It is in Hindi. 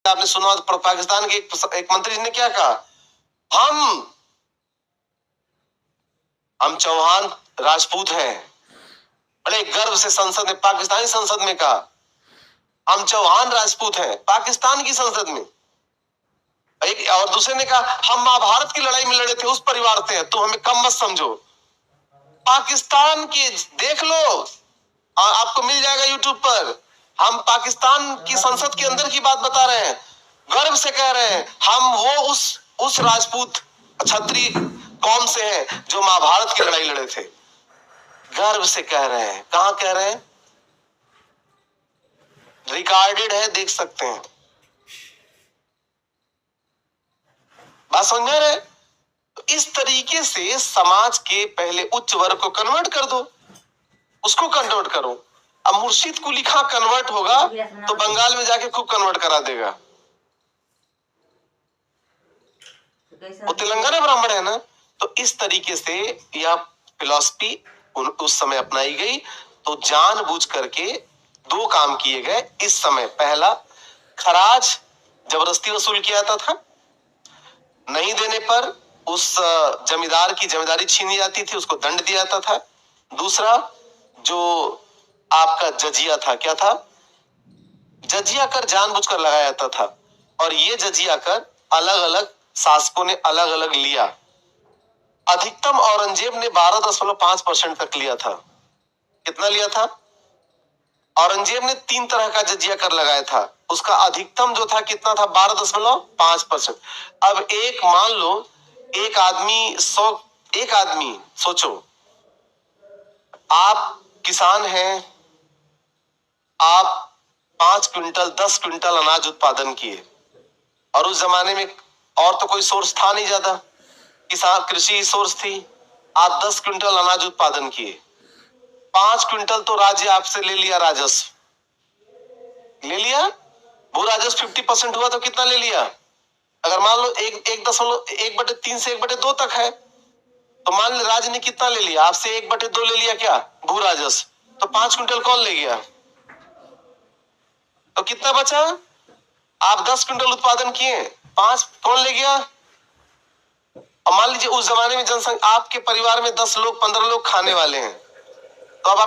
आपने सुना पाकिस्तान के एक मंत्री जी ने क्या कहा, हम चौहान राजपूत हैं। बड़े गर्व से संसद में, पाकिस्तानी संसद में कहा, हम चौहान राजपूत हैं, पाकिस्तान की संसद में। एक और दूसरे ने कहा, हम महाभारत की लड़ाई में लड़े थे, उस परिवार से हैं, तो हमें कम मत समझो। पाकिस्तान की देख लो, आपको मिल जाएगा यूट्यूब पर। हम पाकिस्तान की संसद के अंदर की बात बता रहे हैं, गर्व से कह रहे हैं हम वो उस राजपूत क्षत्रिय कौम से हैं जो महाभारत की लड़ाई लड़े थे। गर्व से कह रहे हैं। कहां कह रहे हैं? रिकॉर्डेड है, देख सकते हैं। बात समझ में रहे? तो इस तरीके से समाज के पहले उच्च वर्ग को कन्वर्ट कर दो, उसको कन्वर्ट करो। अब मुर्शिद कुली खां कन्वर्ट होगा तो बंगाल में जाके खूब कन्वर्ट करा देगा। वो तेलंगाना ब्राह्मण है ना। तो इस तरीके से यह फिलॉसफी उस समय अपनाई गई। तो जानबूझ करके दो काम किए गए इस समय। पहला, खराज जबरदस्ती वसूल किया जाता था, नहीं देने पर उस जमींदार की जमींदारी छीनी जाती थी, उसको दंड दिया जाता था। दूसरा, जो आपका जजिया था, क्या था? जजिया कर जानबूझकर लगाया जाता था, और ये जजिया कर अलग अलग शासकों ने अलग अलग लिया। अधिकतम औरंगजेब ने 12.5% तक लिया था। कितना लिया था? औरंगजेब ने 3 तरह का जजिया कर लगाया था, उसका अधिकतम जो था कितना था? 12.5%। अब एक मान लो, एक आदमी सोचो, आप किसान हैं, आप 5 क्विंटल 10 क्विंटल अनाज उत्पादन किए, और उस जमाने में और तो कोई सोर्स था नहीं ज्यादा, किसान कृषि सोर्स थी। आप 10 क्विंटल अनाज उत्पादन किए, 5 क्विंटल तो राज्य आपसे ले लिया, राजस्व ले लिया, भू राजस्व 50% हुआ, तो कितना ले लिया? अगर मान लो 1/3 से 1/2 तक है, तो मान लो राज्य ने कितना ले लिया? आपसे 1/2 ले लिया, क्या? भू राजस्व। तो 5 क्विंटल कौन ले गया? तो कितना बचा? आप 10 क्विंटल उत्पादन किए, 5 कौन ले गया? और मान लीजिए उस जमाने में जनसंख्या, आपके परिवार में 10 लोग 15 लोग खाने वाले हैं, तो अब आप